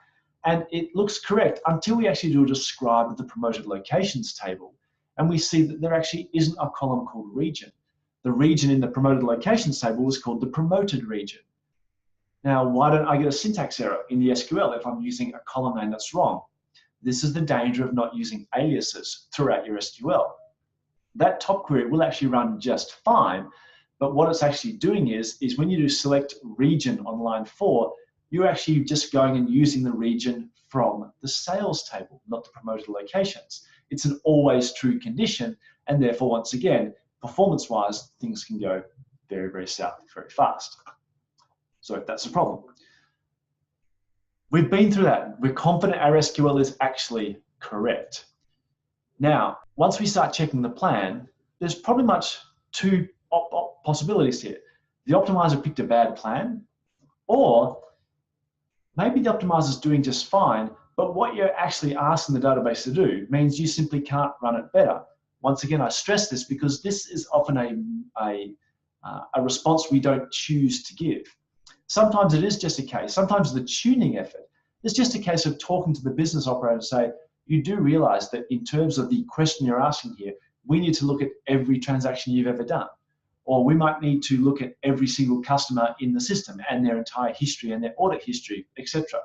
and it looks correct until we actually do a describe of the promoted locations table, and we see that there actually isn't a column called region. The region in the promoted locations table was called the promoted region. Now, why don't I get a syntax error in the SQL if I'm using a column name that's wrong? This is the danger of not using aliases throughout your SQL. That top query will actually run just fine, but what it's actually doing is when you do select region on line 4, you're actually just going and using the region from the sales table, not the promoted locations. It's an always true condition, and therefore, once again, performance-wise, things can go very, very south very fast. So that's a problem. We've been through that. We're confident our SQL is actually correct. Now, once we start checking the plan, there's probably two possibilities here. The optimizer picked a bad plan, or maybe the optimizer is doing just fine, But what you're actually asking the database to do means you simply can't run it better. Once again, I stress this because this is often a response we don't choose to give. Sometimes it is just a case, sometimes the tuning effort is just a case of talking to the business operator and say, you do realize that in terms of the question you're asking here, we need to look at every transaction you've ever done. Or we might need to look at every single customer in the system and their entire history and their audit history, etc.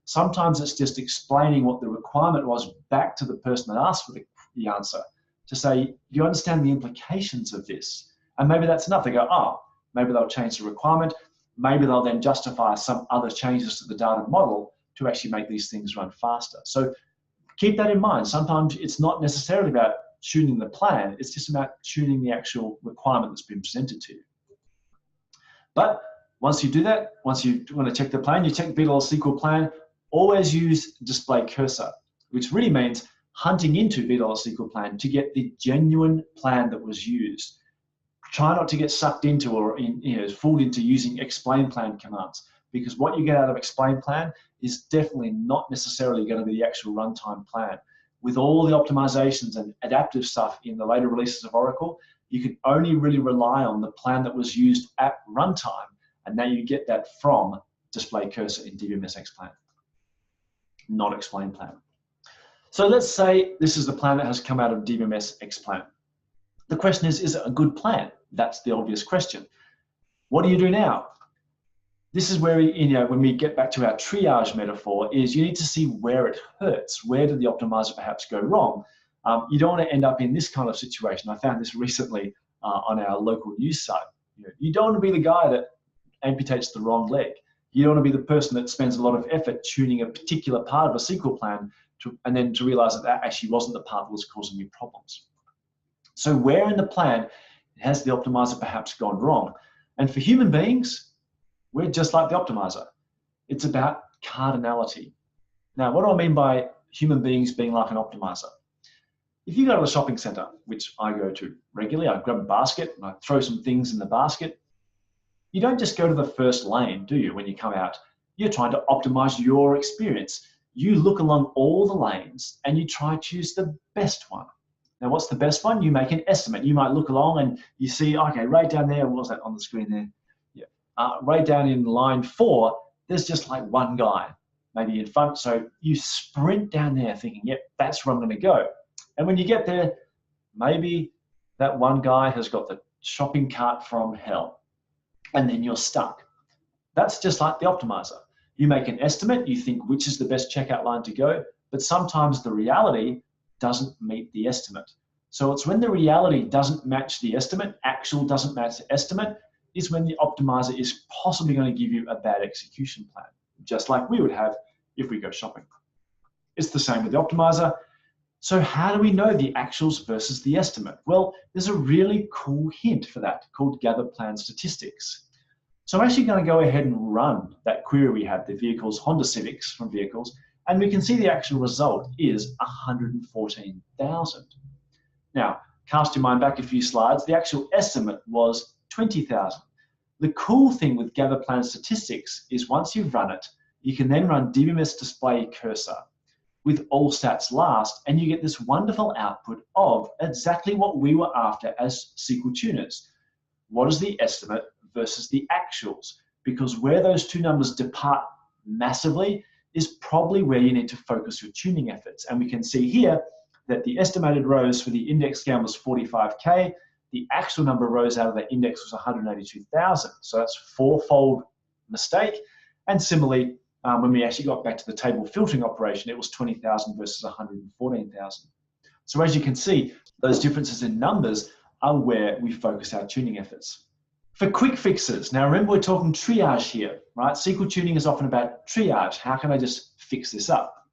Sometimes it's just explaining what the requirement was back to the person that asked for the answer to say, you understand the implications of this? And maybe that's enough. They go, oh, maybe they'll change the requirement. Maybe they'll then justify some other changes to the data model to actually make these things run faster. So keep that in mind. Sometimes it's not necessarily about tuning the plan, it's just about tuning the actual requirement that's been presented to you. But once you do that, once you want to check the plan, you check the $SQL plan, always use display cursor, which really means hunting into $SQL plan to get the genuine plan that was used. Try not to get sucked into or fooled into using explain plan commands, because what you get out of explain plan is definitely not necessarily going to be the actual runtime plan. With all the optimizations and adaptive stuff in the later releases of Oracle, you can only really rely on the plan that was used at runtime, and now you get that from display cursor in DBMS Explain, not explain plan. So let's say this is the plan that has come out of DBMS Explain. The question is it a good plan? That's the obvious question. What do you do now? This is where when we get back to our triage metaphor, is you need to see where it hurts. Where did the optimizer perhaps go wrong? You don't want to end up in this kind of situation. I found this recently on our local news site. You don't want to be the guy that amputates the wrong leg. You don't want to be the person that spends a lot of effort tuning a particular part of a SQL plan and then to realize that that actually wasn't the part that was causing you problems. So where in the plan has the optimizer perhaps gone wrong? And for human beings, we're just like the optimizer. It's about cardinality. Now, what do I mean by human beings being like an optimizer? If you go to a shopping center, which I go to regularly, I grab a basket and I throw some things in the basket. You don't just go to the first lane, do you, when you come out? You're trying to optimize your experience. You look along all the lanes and you try to choose the best one. Now, what's the best one? You make an estimate. You might look along and you see, okay, right down there, what was that on the screen there? Right down in line 4, there's just like one guy, maybe in front. So you sprint down there thinking, yep, that's where I'm going to go. And when you get there, maybe that one guy has got the shopping cart from hell, and then you're stuck. That's just like the optimizer. You make an estimate, you think which is the best checkout line to go, but sometimes the reality doesn't meet the estimate. So it's when the reality doesn't match the estimate, actual doesn't match the estimate, is when the optimizer is possibly going to give you a bad execution plan, just like we would have if we go shopping. It's the same with the optimizer. So how do we know the actuals versus the estimate? Well, there's a really cool hint for that called gather plan statistics. So I'm actually going to go ahead and run that query we had, the vehicles, Honda Civics from vehicles, and we can see the actual result is 114,000. Now, cast your mind back a few slides, the actual estimate was 20,000. The cool thing with gather plan statistics is once you've run it, you can then run DBMS display cursor with all stats last, and you get this wonderful output of exactly what we were after as SQL tuners. What is the estimate versus the actuals? Because where those two numbers depart massively is probably where you need to focus your tuning efforts. And we can see here that the estimated rows for the index scan was 45K. The actual number of rows out of that index was 182,000. So that's fourfold mistake. And similarly, when we actually got back to the table filtering operation, it was 20,000 versus 114,000. So as you can see, those differences in numbers are where we focus our tuning efforts. For quick fixes, now remember we're talking triage here, right? SQL tuning is often about triage. How can I just fix this up?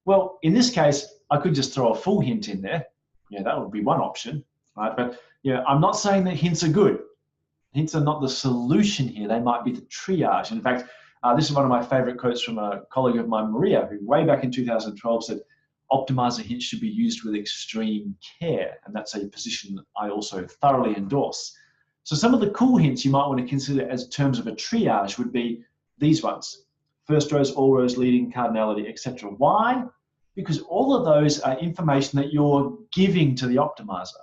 Well, in this case, I could just throw a full hint in there. Yeah, that would be one option, right? But I'm not saying that hints are good. Hints are not the solution here. They might be the triage. In fact, this is one of my favorite quotes from a colleague of mine, Maria, who way back in 2012 said, optimizer hints should be used with extreme care. And that's a position that I also thoroughly endorse. So some of the cool hints you might want to consider as terms of a triage would be these ones. first rows, all rows, leading, cardinality, etc. Why? Because all of those are information that you're giving to the optimizer.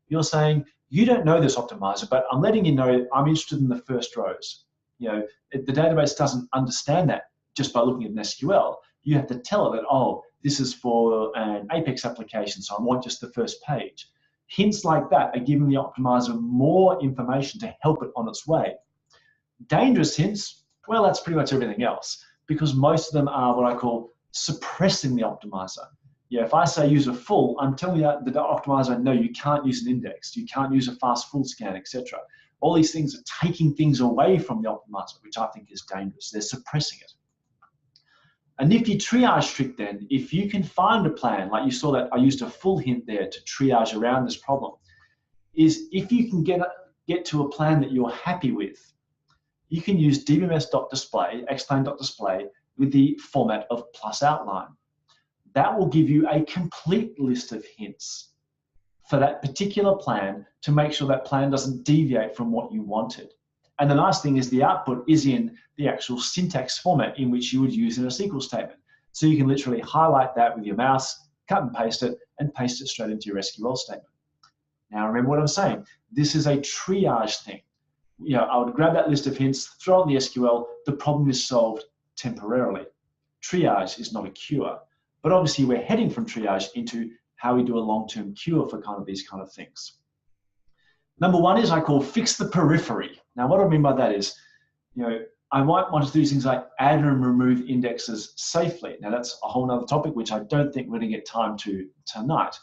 You're saying, you don't know this, optimizer, but I'm letting you know I'm interested in the first rows. You know, the database doesn't understand that just by looking at an SQL. You have to tell it that, oh, this is for an Apex application, so I want just the first page. Hints like that are giving the optimizer more information to help it on its way. Dangerous hints, well, that's pretty much everything else, because most of them are what I call suppressing the optimizer. Yeah, if I say use a full, I'm telling the optimizer, no, you can't use an index, you can't use a fast full scan, etc. All these things are taking things away from the optimizer, which I think is dangerous. They're suppressing it. A nifty triage trick then, if you can find a plan, like you saw that I used a full hint there to triage around this problem, is if you can get to a plan that you're happy with, you can use dbms.display, xplan.display, with the format of plus outline. That will give you a complete list of hints for that particular plan to make sure that plan doesn't deviate from what you wanted. And the nice thing is the output is in the actual syntax format in which you would use in a SQL statement. So you can literally highlight that with your mouse, cut and paste it straight into your SQL statement. Now remember what I'm saying. This is a triage thing. You know, I would grab that list of hints, throw it in the SQL, the problem is solved temporarily. Triage is not a cure. But obviously we're heading from triage into how we do a long-term cure for these kind of things. Number one is I call fix the periphery. Now what I mean by that is, you know, I might want to do things like add and remove indexes safely. Now that's a whole nother topic which I don't think we're going to get time to tonight.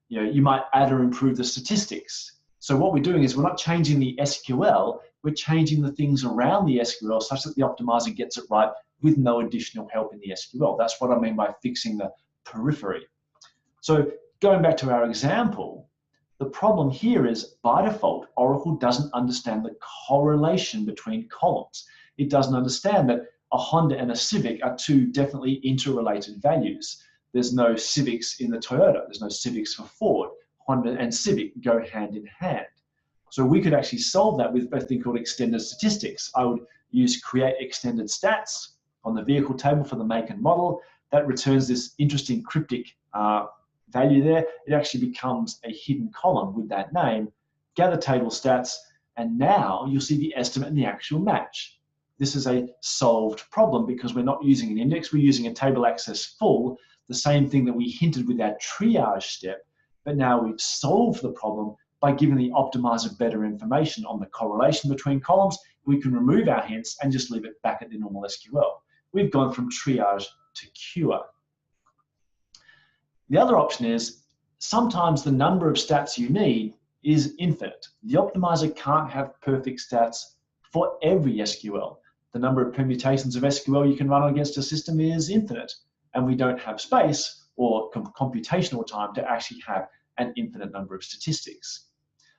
You know, you might add or improve the statistics. So what we're doing is we're not changing the SQL, we're changing the things around the SQL such that the optimizer gets it right with no additional help in the SQL. That's what I mean by fixing the periphery. So going back to our example, the problem here is by default, Oracle doesn't understand the correlation between columns. It doesn't understand that a Honda and a Civic are two definitely interrelated values. There's no Civics in the Toyota. There's no Civics for Ford. Honda and Civic go hand in hand. So we could actually solve that with a thing called extended statistics. I would use create extended stats on the vehicle table for the make and model. That returns this interesting cryptic value there. It actually becomes a hidden column with that name. Gather table stats, and now you'll see the estimate and the actual match. This is a solved problem because we're not using an index, we're using a table access full, the same thing that we hinted with our triage step, but now we've solved the problem by giving the optimizer better information on the correlation between columns. We can remove our hints and just leave it back at the normal SQL. We've gone from triage to cure. The other option is sometimes the number of stats you need is infinite. The optimizer can't have perfect stats for every SQL. The number of permutations of SQL you can run against a system is infinite, and we don't have space or computational time to actually have an infinite number of statistics.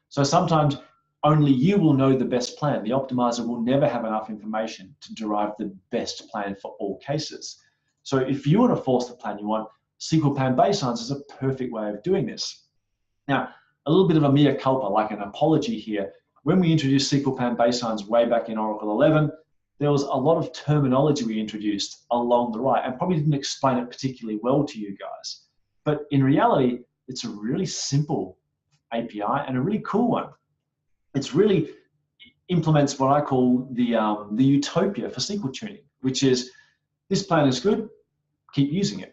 So sometimes only you will know the best plan. The optimizer will never have enough information to derive the best plan for all cases. So if you want to force the plan you want, SQL plan baselines is a perfect way of doing this. Now, a little bit of a mea culpa, like an apology here. When we introduced SQL plan baselines way back in Oracle 11, there was a lot of terminology we introduced along the right and probably didn't explain it particularly well to you guys. But in reality, it's a really simple API and a really cool one. It's really implements what I call the utopia for SQL tuning, which is this plan is good, keep using it.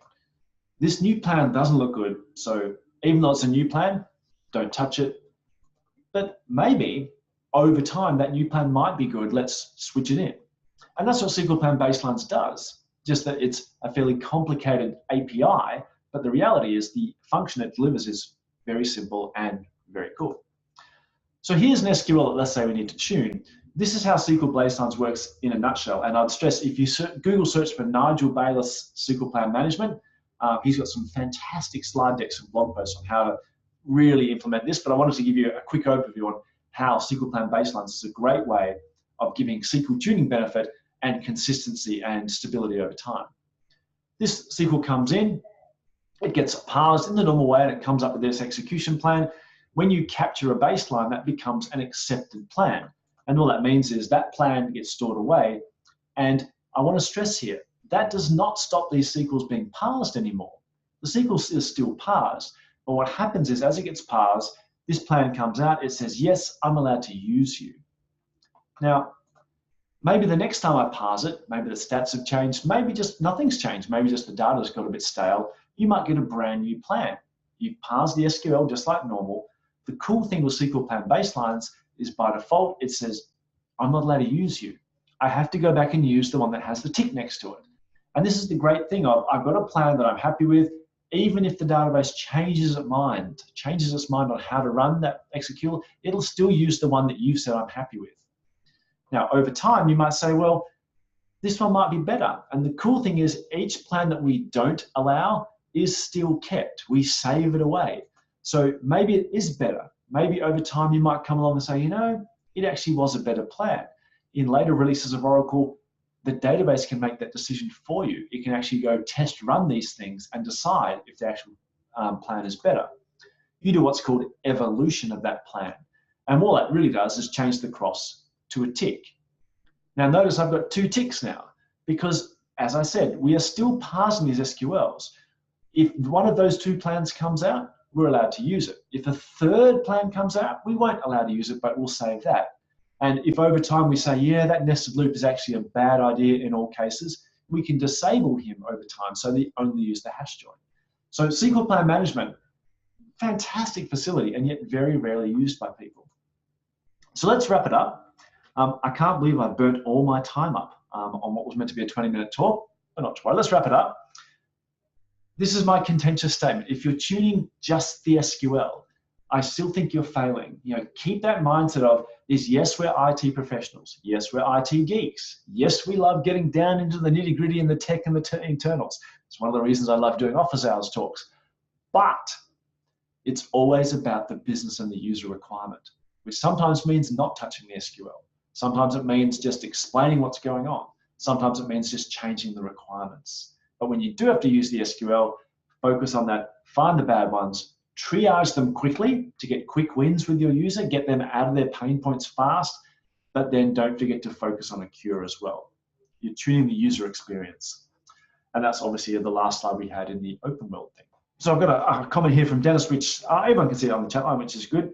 This new plan doesn't look good, so even though it's a new plan, don't touch it. But maybe over time that new plan might be good, let's switch it in. And that's what SQL plan baselines does, just that it's a fairly complicated API, but the reality is the function it delivers is very simple and very cool. So here's an SQL that let's say we need to tune. This is how SQL baselines works in a nutshell. And I'd stress if you Google search for Nigel Bayliss SQL plan management, he's got some fantastic slide decks and blog posts on how to really implement this. But I wanted to give you a quick overview on how SQL plan baselines is a great way of giving SQL tuning benefit and consistency and stability over time. This SQL comes in, it gets parsed in the normal way, and it comes up with this execution plan. When you capture a baseline, that becomes an accepted plan. And all that means is that plan gets stored away. And I want to stress here, that does not stop these SQLs being parsed anymore. The SQL is still parsed, but what happens is as it gets parsed, this plan comes out, it says, yes, I'm allowed to use you. Now, maybe the next time I parse it, maybe the stats have changed, maybe just nothing's changed, maybe just the data's got a bit stale, you might get a brand new plan. You've parsed the SQL just like normal. The cool thing with SQL plan baselines is by default, it says, I'm not allowed to use you. I have to go back and use the one that has the tick next to it. And this is the great thing of, I've got a plan that I'm happy with, even if the database changes its mind on how to run that SQL, it'll still use the one that you've said I'm happy with. Now, over time, you might say, well, this one might be better. And the cool thing is each plan that we don't allow is still kept. We save it away. So maybe it is better. Maybe over time, you might come along and say, you know, it actually was a better plan. In later releases of Oracle, the database can make that decision for you. It can actually go test run these things and decide if the actual plan is better. You do what's called evolution of that plan. And all that really does is change the cross to a tick. Now notice I've got 2 ticks now because, as I said, we are still parsing these SQLs. If one of those 2 plans comes out, we're allowed to use it. If a 3rd plan comes out, we won't allow to use it, but we'll save that. And if over time we say, yeah, that nested loop is actually a bad idea in all cases, we can disable him over time so they only use the hash join. So SQL plan management, fantastic facility and yet very rarely used by people. So let's wrap it up. I can't believe I burnt all my time up on what was meant to be a 20-minute talk, but not to worry, let's wrap it up. This is my contentious statement. If you're tuning just the SQL, I still think you're failing. You know, keep that mindset of, yes, we're IT professionals. Yes, we're IT geeks. Yes, we love getting down into the nitty-gritty and the tech and the internals. It's one of the reasons I love doing office hours talks. But it's always about the business and the user requirement, which sometimes means not touching the SQL. Sometimes it means just explaining what's going on. Sometimes it means just changing the requirements. But when you do have to use the SQL, focus on that, find the bad ones, triage them quickly to get quick wins with your user, get them out of their pain points fast, but then don't forget to focus on a cure as well. You're tuning the user experience. And that's obviously the last slide we had in the OpenWorld thing. So I've got a comment here from Dennis, which everyone can see it on the chat line, which is good.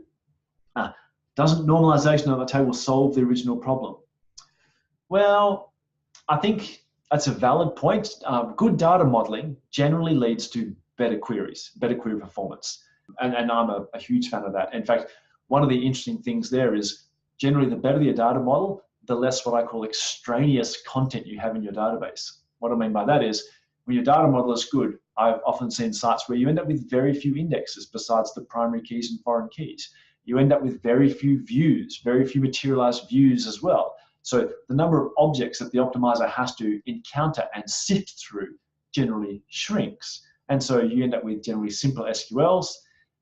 Doesn't normalization on the table solve the original problem? Well, I think that's a valid point. Good data modeling generally leads to better queries, better query performance. And I'm a huge fan of that. In fact, one of the interesting things there is generally the better your data model, the less what I call extraneous content you have in your database. What I mean by that is when your data model is good, I've often seen sites where you end up with very few indexes besides the primary keys and foreign keys. You end up with very few views, very few materialized views as well. So the number of objects that the optimizer has to encounter and sift through generally shrinks. And so you end up with generally simpler SQLs.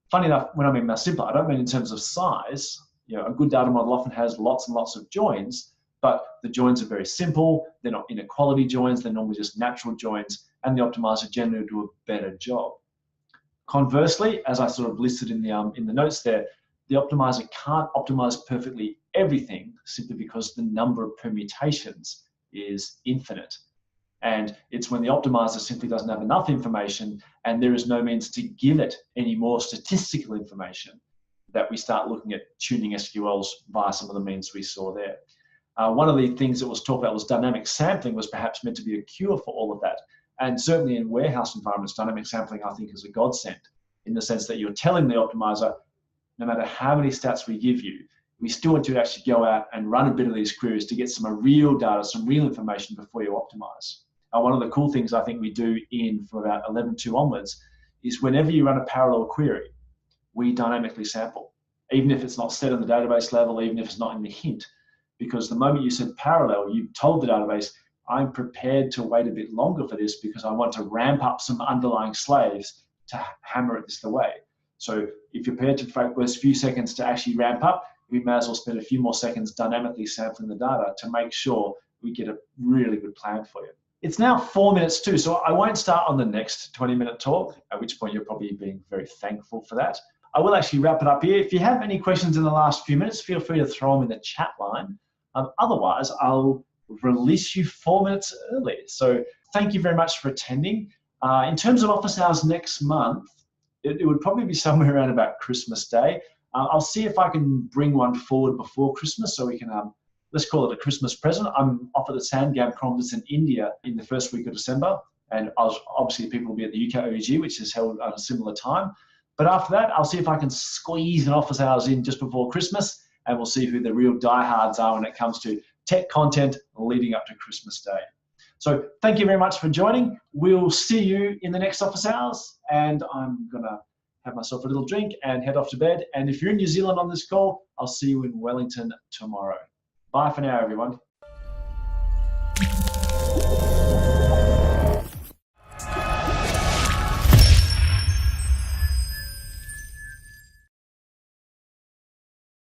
Funny enough, when I mean by simpler, I don't mean in terms of size. You know, a good data model often has lots and lots of joins, but the joins are very simple. They're not inequality joins. They're normally just natural joins, and the optimizer generally do a better job. Conversely, as I sort of listed in the notes there, the optimizer can't optimize perfectly everything simply because the number of permutations is infinite. And it's when the optimizer simply doesn't have enough information and there is no means to give it any more statistical information that we start looking at tuning SQLs via some of the means we saw there. One of the things that was talked about was dynamic sampling was perhaps meant to be a cure for all of that. And certainly in warehouse environments, dynamic sampling, I think, is a godsend in the sense that you're telling the optimizer, no matter how many stats we give you, we still want you to actually go out and run a bit of these queries to get some real data, some real information before you optimize. One of the cool things I think we do from about 11.2 onwards is whenever you run a parallel query, we dynamically sample, even if it's not set on the database level, even if it's not in the hint, because the moment you said parallel, you told the database, I'm prepared to wait a bit longer for this because I want to ramp up some underlying slaves to hammer it this the way. So if you're prepared to take those few seconds to actually ramp up, we may as well spend a few more seconds dynamically sampling the data to make sure we get a really good plan for you. It's now 4 minutes too, so I won't start on the next 20-minute talk, at which point you're probably being very thankful for that. I will actually wrap it up here. If you have any questions in the last few minutes, feel free to throw them in the chat line. Otherwise, I'll release you 4 minutes early. So thank you very much for attending. In terms of office hours next month, it would probably be somewhere around about Christmas Day. I'll see if I can bring one forward before Christmas so we can, let's call it a Christmas present. I'm off at the Sandgam Conference in India in the first week of December, and obviously people will be at the UK OEG, which is held at a similar time. But after that, I'll see if I can squeeze an office hours in just before Christmas, and we'll see who the real diehards are when it comes to tech content leading up to Christmas Day. So thank you very much for joining. We'll see you in the next office hours, and I'm gonna have myself a little drink and head off to bed. And if you're in New Zealand on this call, I'll see you in Wellington tomorrow. Bye for now, everyone.